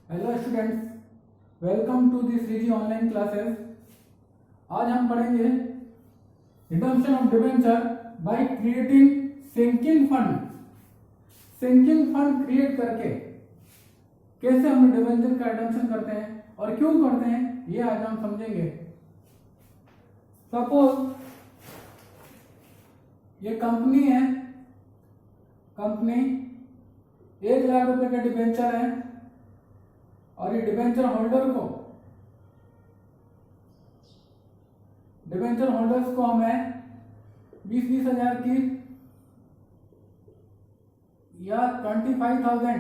Hello students, welcome to this CG online classes. आज हम पढ़ेंगे redemption of debenture by creating sinking fund. Sinking fund create करके कैसे हम डिबेंचर का रिडम्पशन करते हैं और क्यों करते हैं, ये आज हम समझेंगे। सपोज ये कंपनी है, कंपनी 1 लाख रुपए का डिबेंचर है और ये डिबेंचर होल्डर को डिबेंचर होल्डर्स को हमें 20-20 हजार की या 25,000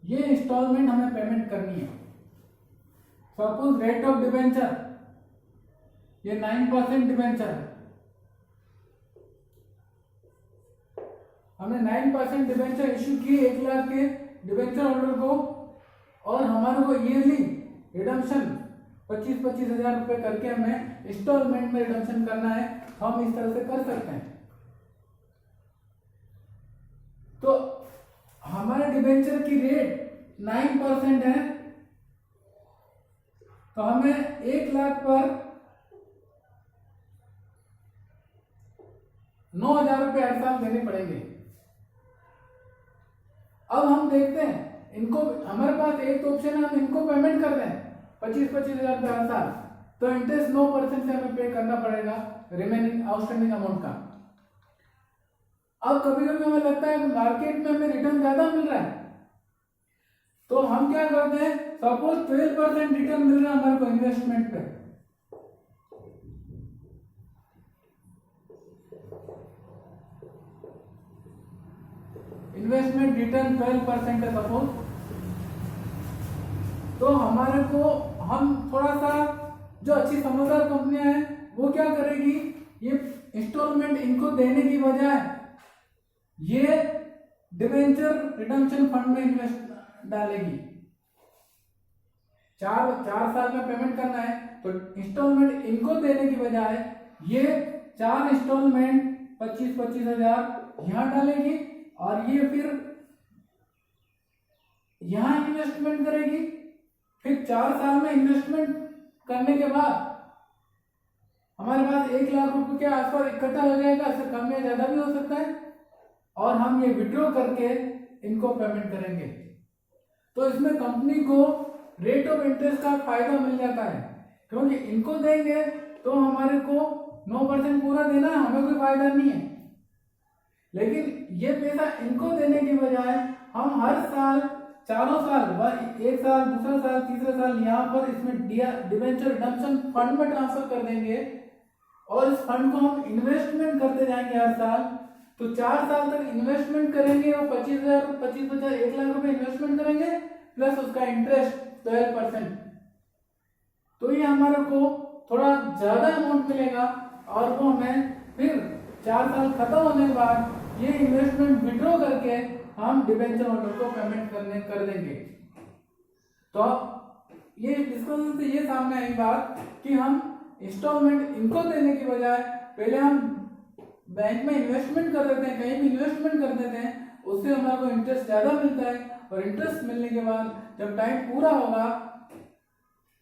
ये इंस्टॉलमेंट हमें पेमेंट करनी है। सपोज रेट ऑफ डिबेंचर ये 9% डिबेंचर है, हमने 9% डिबेंचर इश्यू किए 1 लाख के डिबेंचर होल्डर को और हमारे को ईयरली रिडम्पशन 25-25 हजार रुपए करके हमें इंस्टॉलमेंट में रिडम्पशन करना है। तो हम इस तरह से कर सकते हैं। तो हमारे डिबेंचर की रेट 9% है, तो हमें 1 लाख पर 9,000 रुपए हर साल देने पड़ेंगे। अब हम देखते हैं इनको, हमारे पास एक ऑप्शन है, हम इनको पेमेंट कर दें 25-25 हजार रुपए हर साल, तो इंटरेस्ट 9% से हमें पे करना पड़ेगा रिमेनिंग आउटस्टैंडिंग अमाउंट का। अब कभी कभी हमें लगता है कि मार्केट में हमें रिटर्न ज्यादा मिल रहा है, तो हम क्या करते हैं, सपोज 12% रिटर्न मिल रहा है हमारे को इन्वेस्टमेंट पे, इन्वेस्टमेंट रिटर्न 12% है सपोज, तो हमारे को हम थोड़ा सा जो अच्छी समझदार कंपनियां हैं वो क्या करेगी, ये इंस्टॉलमेंट इनको देने की बजाय ये डिबेंचर रिडम्पशन फंड में इन्वेस्ट डालेगी। 4 साल में पेमेंट करना है, तो इंस्टॉलमेंट इनको देने की बजाय ये 4 इंस्टॉलमेंट 25-25 हजार यहां डालेगी और ये फिर यहां इन्वेस्टमेंट करेगी। फिर 4 साल में इन्वेस्टमेंट करने के बाद हमारे पास 1 लाख रुपए के आसपास इकट्ठा हो जाएगा, इससे कम या ज्यादा भी हो सकता है, और हम ये विड्रॉ करके इनको पेमेंट करेंगे। तो इसमें कंपनी को रेट ऑफ इंटरेस्ट का फायदा मिल जाता है, क्योंकि इनको देंगे तो हमारे को 9% पूरा देना है, हमें कोई फायदा नहीं है। लेकिन ये पैसा इनको देने की बजाय हम हर साल चारों साल, 1 साल, दूसरा साल, तीसरा साल यहाँ पर इसमें डिबेंचर रिडम्पशन फंड में ट्रांसफर कर देंगे और इस फंड को हम इन्वेस्टमेंट करते जाएंगे हर साल। तो 4 साल तक इन्वेस्टमेंट करेंगे और 25,000 1 लाख रुपए इन्वेस्टमेंट करेंगे प्लस उसका इंटरेस्ट 12%। तो ये हमारे को थोड़ा ज्यादा अमाउंट मिलेगा और वो हमें फिर 4 साल खत्म होने के बाद ये इन्वेस्टमेंट विड्रॉ करके हम डिबेंचर होल्डर को पेमेंट कर देंगे। तो ये डिस्कशन से ये सामने आई बात कि हम इंस्टॉलमेंट इनको देने की बजाय पहले हम बैंक में इन्वेस्टमेंट कर देते हैं, कहीं भी इन्वेस्टमेंट कर देते हैं, उससे हमारे को इंटरेस्ट ज्यादा मिलता है और इंटरेस्ट मिलने के बाद जब टाइम पूरा होगा,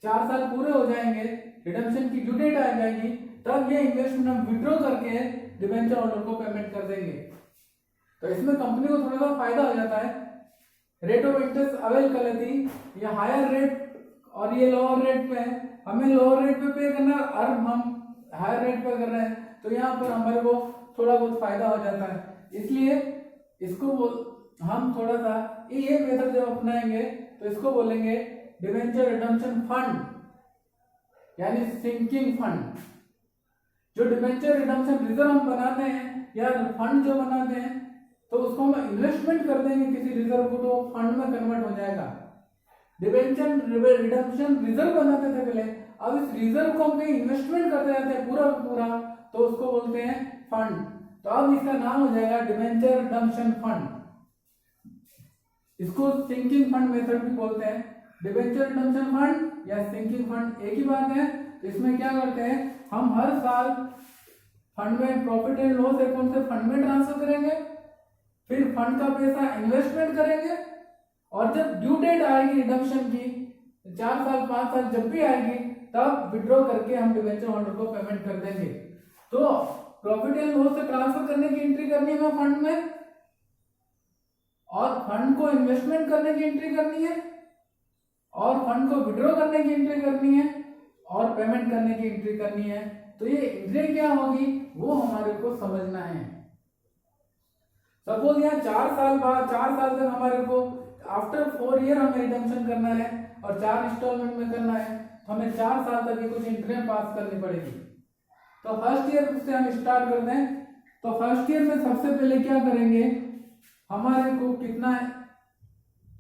4 साल पूरे हो जाएंगे, रिडम्पशन की ड्यू डेट आ जाएगी, तब ये इन्वेस्टमेंट हम विड्रॉ करके डिबेंचर होल्डर को पेमेंट कर देंगे। तो इसमें कंपनी को थोड़ा सा फायदा हो जाता है, रेट ऑफ इंटरेस्ट अवेल कर लेती, ये हायर रेट और ये लोअर रेट पे है, हमें लोअर रेट पे करना है और हम हायर रेट पे कर रहे हैं, तो यहाँ पर हमारे को थोड़ा बहुत फायदा हो जाता है। इसलिए इसको हम थोड़ा सा ये मेथड जब अपनाएंगे तो इसको बोलेंगे डिबेंचर रिडम्पशन फंड, यानी सिंकिंग फंड। जो डिबेंचर रिडम्पशन रिजर्व हम बनाते हैं या फंड जो बनाते हैं, तो उसको हम इन्वेस्टमेंट कर देंगे किसी रिजर्व को, तो फंड में कन्वर्ट हो जाएगा। डिबेंचर रिडम्पशन रिजर्व बनाते थे पहले, अब इस रिजर्व को हम कहीं इन्वेस्टमेंट करते जाते हैं पूरा, तो उसको बोलते हैं फंड। तो अब इसका नाम हो जाएगा डिबेंचर रिडम्पशन फंड। इसको सिंकिंग फंड मेथड भी बोलते हैं। डिबेंचर रिडम्पशन फंड या सिंकिंग फंड एक ही बात है। तो इसमें क्या करते हैं, हम हर साल फंड में प्रॉफिट एंड लॉस अकाउंट से फंड में ट्रांसफर करेंगे, फिर फंड का पैसा इन्वेस्टमेंट करेंगे, और जब ड्यू डेट आएगी रिडम्पशन की 4 साल 5 साल जब भी आएगी, तब विड्रॉ करके हम डिबेंचर होल्डर को पेमेंट कर देंगे। तो प्रॉफिट एंड लॉस से ट्रांसफर करने की एंट्री करनी है फंड में, और फंड को इन्वेस्टमेंट करने की एंट्री करनी है, और फंड को विड्रॉ करने की एंट्री करनी है, और पेमेंट करने की एंट्री करनी है। तो ये एंट्री क्या होगी वो हमारे को समझना है। सपोज यहाँ 4 साल बाद 4 साल तक हमारे को आफ्टर 4 ईयर हमें रिडम्पशन करना है और 4 इंस्टॉलमेंट में करना है, तो हमें 4 साल तक ये कुछ एंट्री पास करनी पड़ेगी। तो फर्स्ट ईयर से हम स्टार्ट करते हैं। तो फर्स्ट ईयर में सबसे पहले क्या करेंगे, हमारे को कितना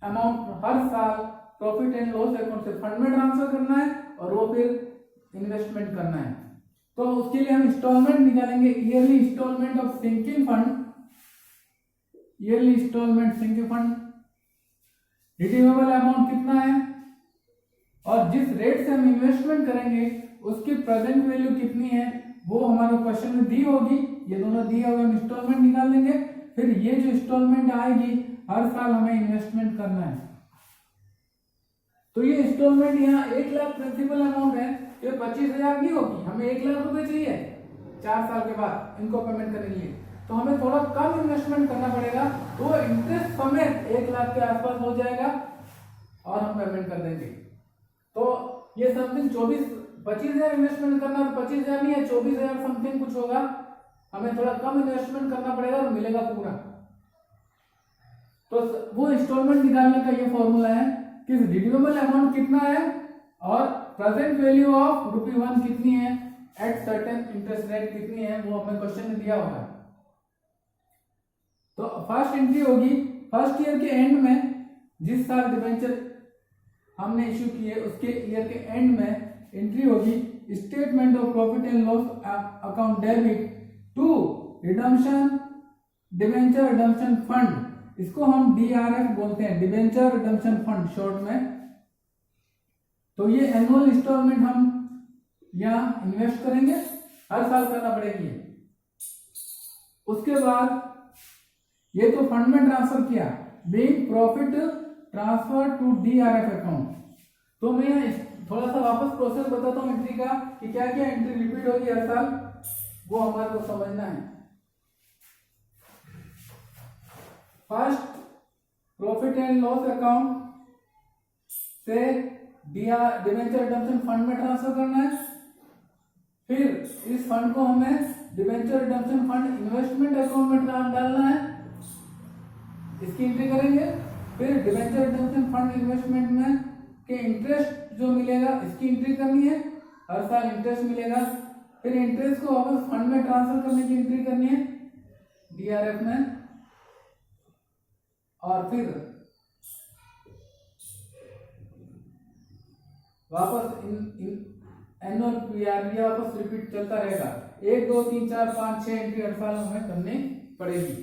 अमाउंट हर साल प्रॉफिट एंड लॉस अकाउंट से फंड में ट्रांसफर करना है, और वो फिर इन्वेस्टमेंट करना है। तो उसके लिए हम इंस्टॉलमेंट निकालेंगे, yearly installment of sinking fund, yearly installment sinking fund. Redeemable amount कितना है, और जिस रेट से हम इन्वेस्टमेंट करेंगे उसकी प्रेजेंट वैल्यू कितनी है, वो हमारे क्वेश्चन में दी होगी। ये दोनों दिए हुए हम इंस्टॉलमेंट निकाल लेंगे। फिर ये जो इंस्टॉलमेंट आएगी हर साल हमें इन्वेस्टमेंट करना है। तो ये इंस्टॉलमेंट यहाँ 1 लाख प्रिंसिपल अमाउंट है, ये 25,000 नहीं होगी, हमें 1 लाख रुपए चाहिए 4 साल के बाद इनको पेमेंट करने के लिए। तो हमें थोड़ा कम इन्वेस्टमेंट करना पड़ेगा, तो इंटरेस्ट समेत 1 लाख के आसपास हो जाएगा और हम पेमेंट कर देंगे। तो ये समथिंग 25,000 इन्वेस्टमेंट करना, 25,000 नहीं है 24,000 समथिंग कुछ होगा। हमें थोड़ा कम इन्वेस्टमेंट करना पड़ेगा और मिलेगा पूरा। तो वो इंस्टॉलमेंट निकालने का ये फॉर्मूला है कि रिड्यूमेबल अमाउंट कितना है और प्रेजेंट वैल्यू ऑफ ₹1 कितनी है एट सर्टेन इंटरेस्ट रेट कितनी है, वो हमें क्वेश्चन में दिया होगा। तो फर्स्ट एंट्री होगी फर्स्ट ईयर के एंड में, जिस साल डिबेंचर हमने इश्यू किए उसके ईयर के एंड में एंट्री होगी statement of profit and loss account debit to redemption debenture redemption fund. इसको हम DRF बोलते हैं, डिबेंचर रिडम्पशन फंड शॉर्ट में। तो ये एनुअल इंस्टॉलमेंट हम यहाँ इन्वेस्ट करेंगे, हर साल करना पड़ेगी। उसके बाद ये तो फंड में ट्रांसफर किया, being profit transfer to DRF account. तो मैं थोड़ा सा वापस प्रोसेस बताता हूँ एंट्री का कि क्या क्या एंट्री रिपीट होगी हर साल, वो हमारे को समझना है। First profit and loss account से डिबेंचर रिडम्पशन फंड में ट्रांसफर करना है। फिर इस फंड को हमें debenture redemption fund investment account में डालना है, इसकी एंट्री करेंगे। फिर डिबेंचर रिडम्पशन फंड इन्वेस्टमेंट में के इंटरेस्ट जो मिलेगा इसकी एंट्री करनी है, हर साल इंटरेस्ट मिलेगा। फिर इंटरेस्ट को वापस फंड में ट्रांसफर करने की एंट्री करनी है DRF में, और फिर वापस एनुअल PRV वापस रिपीट चलता रहेगा। 1 2 3 4 5 6 एंट्री हर साल हमें करनी पड़ेगी।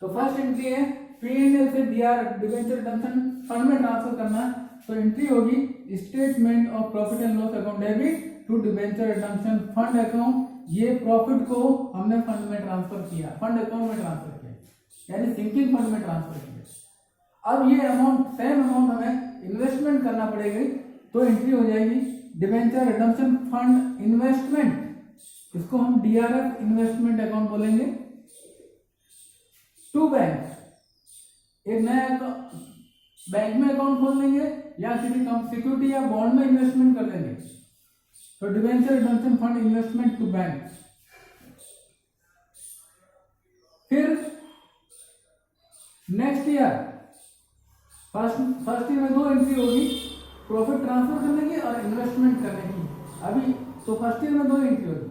तो फर्स्ट एंट्री है P&L से डिबेंचर रिडम्पशन फंड में ट्रांसफर करना। तो एंट्री होगी statement of profit and loss account debit to debenture redemption fund account. ये प्रॉफिट को हमने फंड में ट्रांसफर किया, फंड अकाउंट में ट्रांसफर किया, यानी सिंकिंग फंड में ट्रांसफर किया। अब ये अमाउंट सेम अमाउंट हमें इन्वेस्टमेंट करना पड़ेगी। तो एंट्री हो जाएगी डिबेंचर रिडम्पशन फंड इन्वेस्टमेंट, इसको हम DRF इन्वेस्टमेंट अकाउंट बोलेंगे, टू बैंक। एक नया बैंक में अकाउंट खोल देंगे या किसी सिक्योरिटी या बॉन्ड में इन्वेस्टमेंट कर देंगे। तो debenture redemption fund investment to bank. फिर नेक्स्ट ईयर फर्स्ट ईयर में 2 एंट्री होगी, प्रॉफिट ट्रांसफर करने की और इन्वेस्टमेंट करने की। अभी तो फर्स्ट ईयर में 2 एंट्री होगी।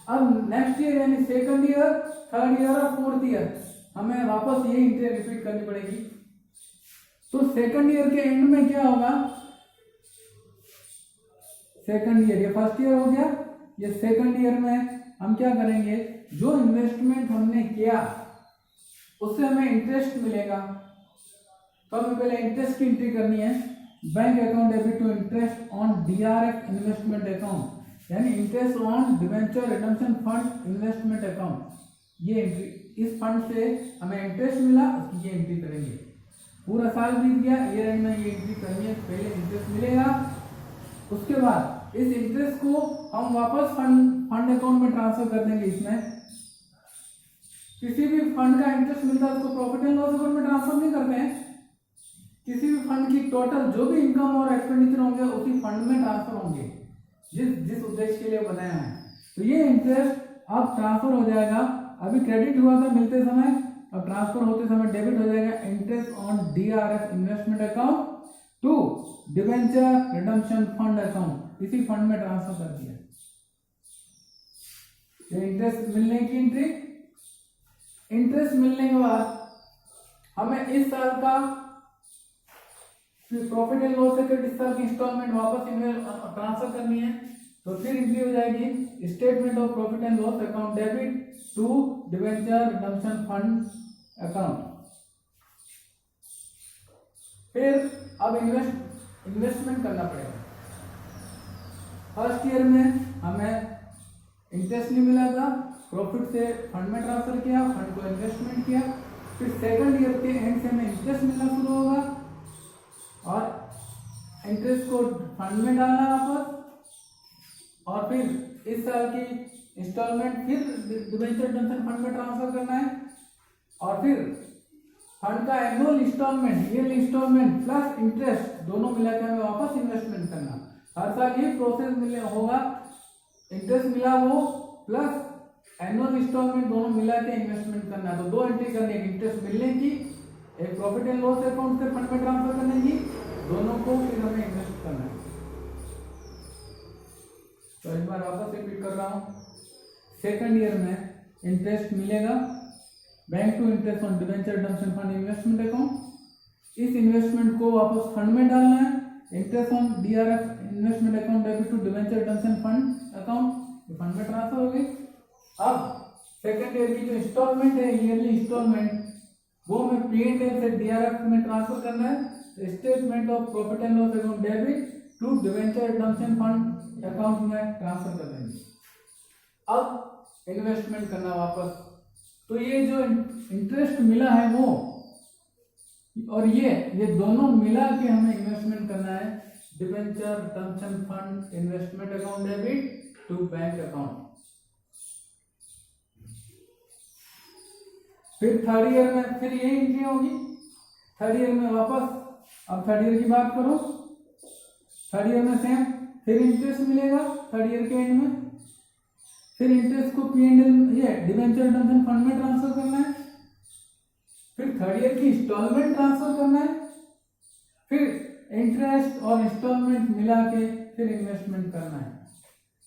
अब नेक्स्ट ईयर यानी सेकंड ईयर, थर्ड ईयर और फोर्थ ईयर हमें वापस ये एंट्री रिपीट करनी पड़ेगी। तो सेकंड ईयर के एंड में क्या होगा, सेकंड ईयर, ये फर्स्ट ईयर हो गया, ये सेकंड ईयर में हम क्या करेंगे, जो इन्वेस्टमेंट हमने किया उससे हमें इंटरेस्ट मिलेगा। तो हमें पहले इंटरेस्ट की एंट्री करनी है, bank account debit to interest on DRF investment account, यानी interest on debenture redemption fund investment account. ये एंट्री, इस फंड से हमें इंटरेस्ट मिला, उसकी ये एंट्री करेंगे। पूरा साल बीत गया, ईयर एंड में ये एंट्री करनी है, पहले इंटरेस्ट मिलेगा, उसके बाद इस इंटरेस्ट को हम वापस फंड अकाउंट में ट्रांसफर कर देंगे। इसमें किसी भी फंड का इंटरेस्ट मिलता है उसको प्रॉफिट एंड लॉस अकाउंट में ट्रांसफर नहीं करते हैं, किसी भी फंड की टोटल जो भी इनकम और एक्सपेंडिचर होंगे उसी फंड में ट्रांसफर होंगे जिस उद्देश्य के लिए बनाया है। तो ये इंटरेस्ट अब ट्रांसफर हो जाएगा, अभी क्रेडिट हुआ था मिलते समय, अब ट्रांसफर होते समय डेबिट हो जाएगा। Interest on DRF investment account to debenture redemption fund account, इसी फंड में ट्रांसफर कर दिया। ये इंटरेस्ट मिलने की एंट्री। इंटरेस्ट मिलने के बाद हमें इस साल का प्रॉफिट एंड लॉस अकाउंट, इस साल की इंस्टॉलमेंट वापस ट्रांसफर करनी है, तो फिर एंट्री हो जाएगी statement of profit and loss account debit to debenture redemption fund account. फिर अब इन्वेस्टमेंट करना पड़ेगा। फर्स्ट ईयर में हमें इंटरेस्ट नहीं मिला था, प्रॉफिट से फंड में ट्रांसफर किया, फंड को इन्वेस्टमेंट किया। फिर सेकंड ईयर के एंड से हमें इंटरेस्ट मिलना शुरू होगा और इंटरेस्ट को फंड में डालना वापस, और फिर इस साल की इंस्टॉलमेंट फिर डिबेंचर रिडम्पशन फंड में ट्रांसफर करना है, और फिर फंड का annual installment, yearly installment plus interest दोनों मिलाकर हमें वापस इन्वेस्टमेंट करना। हर साल ये प्रोसेस मिले होगा, इंटरेस्ट मिला वो प्लस एनुअल इंस्टॉलमेंट दोनों मिला के इन्वेस्टमेंट करना है। तो दो एंट्री करनी है, इंटरेस्ट मिलने की, एक प्रॉफिट एंड लॉस अकाउंट से फंड में ट्रांसफर करने की, दोनों को फिर हमें इन्वेस्ट करना है। तो एक बार वापस रिपीट कर रहा हूँ। सेकंड ईयर में इंटरेस्ट मिलेगा, bank to interest on debenture redemption fund investment account, इस इन्वेस्टमेंट को वापस फंड में डालना है। Interest on DRF investment account debit to debenture redemption fund account, fund में ट्रांसफर हो गई। अब सेकंड ईयर की जो इंस्टॉलमेंट है, ईयरली इंस्टॉलमेंट, वो हमें P&L से DRF में ट्रांसफर करना है। Statement of profit and loss account debit to debenture redemption fund account में ट्रांसफर कर देंगे। अब इन्वेस्टमेंट करना वापस, तो ये जो इंटरेस्ट मिला है वो और ये दोनों मिला के हमें इन्वेस्टमेंट करना है। Debenture redemption fund investment account debit to bank account. फिर थर्ड ईयर में फिर ये एंट्री होगी। थर्ड ईयर में वापस, अब थर्ड ईयर की बात करो, थर्ड ईयर में सेम फिर इंटरेस्ट मिलेगा थर्ड ईयर के एंड में। फिर इंटरेस्ट को P&L ये डिबेंचर रिडम्पशन फंड में ट्रांसफर करना है। फिर थर्ड ईयर की इंस्टॉलमेंट ट्रांसफर करना है। फिर इंटरेस्ट और इंस्टॉलमेंट मिला के फिर इन्वेस्टमेंट करना है।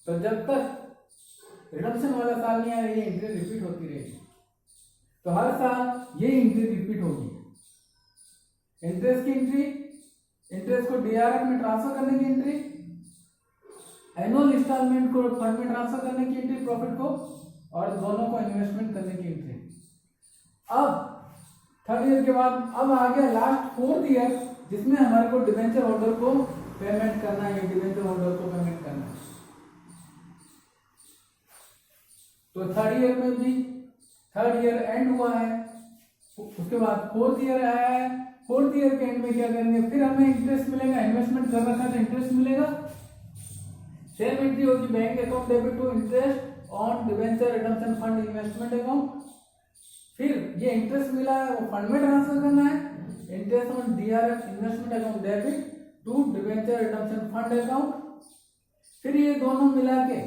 तो जब तक रिडम्पशन वाला साल नहीं आया, ये एंट्री रिपीट होती रहेगी। तो हर साल ये एंट्री रिपीट होगी। इंटरेस्ट की एंट्री, इंटरेस्ट को DRF में ट्रांसफर करने की एंट्री, एनुअल इंस्टॉलमेंट को फंड में ट्रांसफर करने की एंट्री प्रॉफिट को, और दोनों को इन्वेस्टमेंट करने की एंट्री। अब थर्ड ईयर के बाद अब आ गया लास्ट फोर्थ ईयर, जिसमें हमारे को डिबेंचर होल्डर को पेमेंट करना है। डिबेंचर होल्डर को पेमेंट करना है। तो थर्ड ईयर में भी थर्ड ईयर एंड हुआ है, उसके बाद फोर्थ ईयर आया है। फोर्थ ईयर के एंड में क्या करेंगे, फिर हमें इंटरेस्ट मिलेगा, इन्वेस्टमेंट कर रखा है तो इंटरेस्ट मिलेगा। सेम एंट्री होगी, bank account debit to interest on debenture redemption fund investment account. फिर ये इंटरेस्ट मिला है वो फंड में ट्रांसफर करना है। Interest on DRF investment account debit to debenture redemption fund account. फिर ये दोनों मिला के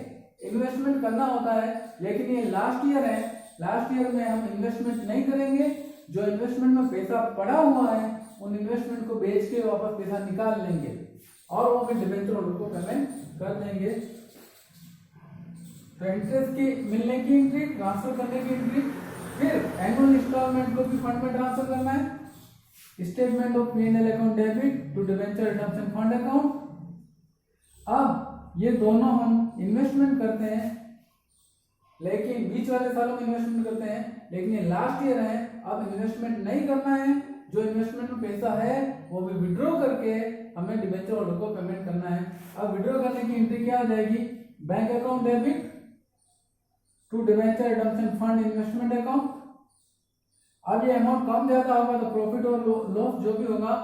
इन्वेस्टमेंट करना होता है, लेकिन ये लास्ट ईयर है। लास्ट ईयर में हम इन्वेस्टमेंट नहीं करेंगे। जो इन्वेस्टमेंट में पैसा पड़ा हुआ है उन इन्वेस्टमेंट को बेच के वापस पैसा निकाल लेंगे और वो हमें डिबेंचर होल्डर को पेमेंट कर देंगे। तो इंटरेस्ट की मिलने की एंट्री, ट्रांसफर करने की एंट्री, फिर एनुअल इंस्टॉलमेंट को भी फंड में ट्रांसफर करना है। Statement of P&L account debit to debenture redemption fund account. अब ये दोनों हम इन्वेस्टमेंट करते हैं, लेकिन बीच वाले सालों में इन्वेस्टमेंट करते हैं, लेकिन ये लास्ट ईयर है। अब इन्वेस्टमेंट नहीं करना है। जो इन्वेस्टमेंट में पैसा है वो भी विड्रॉ करके हमें डिबेंचर होल्डर को पेमेंट करना है। अब विड्रॉ करने की एंट्री क्या आ जाएगी, bank account debit to debenture redemption fund investment account. अब ये अमाउंट कम ज्यादा होगा तो प्रॉफिट और लॉस जो भी होगा,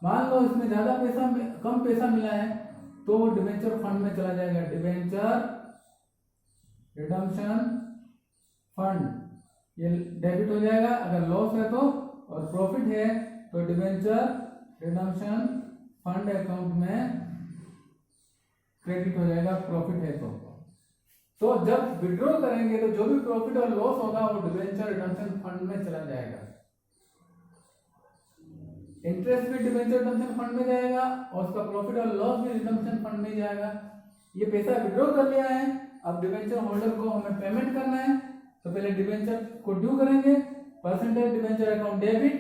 मान लो इसमें ज्यादा पैसा कम पैसा मिला है तो वो डिवेंचर फंड में चला जाएगा, डिवेंचर रिडम्पशन फंड ये डेबिट हो जाएगा अगर लॉस है तो, और प्रॉफिट है तो डिवेंचर रिडम्पशन फंड अकाउंट में क्रेडिट हो जाएगा, प्रॉफिट है तो जब विड्रॉ करेंगे तो जो भी प्रॉफिट और लॉस होगा वो डिवेंचर रिडम्पशन फंड में चला जाएगा। इंटरेस्ट भी डिवेंचर रिडम्पशन फंड में जाएगा और उसका प्रॉफिट और लॉस भी रिडम्पशन फंड में जाएगा। ये पैसा विड्रॉ कर लिया है, अब डिवेंचर होल्डर को हमें पेमेंट करना है तो पहले डिवेंचर को ड्यू करेंगे, percentage debenture account debit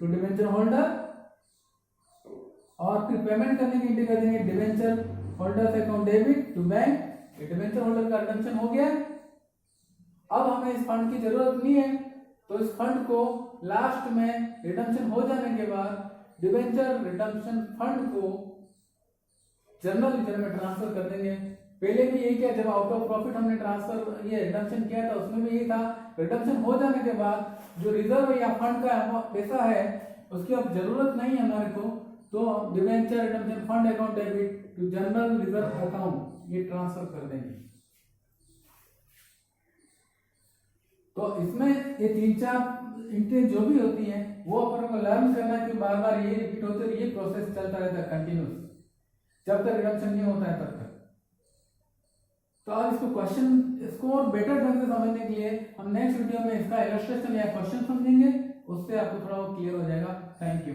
to debenture holder, और फिर पेमेंट करने की एंट्री कर देंगे debenture holder account debit to bank. Debenture holder का रिडम्पशन हो गया। अब हमें इस फंड की जरूरत नहीं है तो इस फंड को लास्ट में रिडम्पशन हो जाने के बाद डिवेंचर रिडम्पशन फंड को जनरल रिजर्व में ट्रांसफर कर देंगे। पहले भी यही किया, जब आउट ऑफ प्रॉफिट हमने ट्रांसफर ये रिडम्पशन किया था उसमें भी यही था। रिडम्पशन हो जाने के बाद जो रिजर्व या फंड का पैसा है उसकी अब जरूरत नहीं है हमारे को, तो debenture redemption fund account debit to general reserve account ये ट्रांसफर कर देंगे। तो इसमें ये 3-4 एंट्री जो भी होती हैं वो अपन को लर्न करना है कि बार बार ये रिपीट होते और ये प्रोसेस चलता रहता है कंटिन्यूस जब तक रिडम्पशन नहीं होता है तब तक। तो आज इसको और बेटर ढंग से समझने के लिए हम नेक्स्ट वीडियो में इसका इलस्ट्रेशन या क्वेश्चन समझेंगे, उससे आपको थोड़ा क्लियर हो जाएगा। Thank you.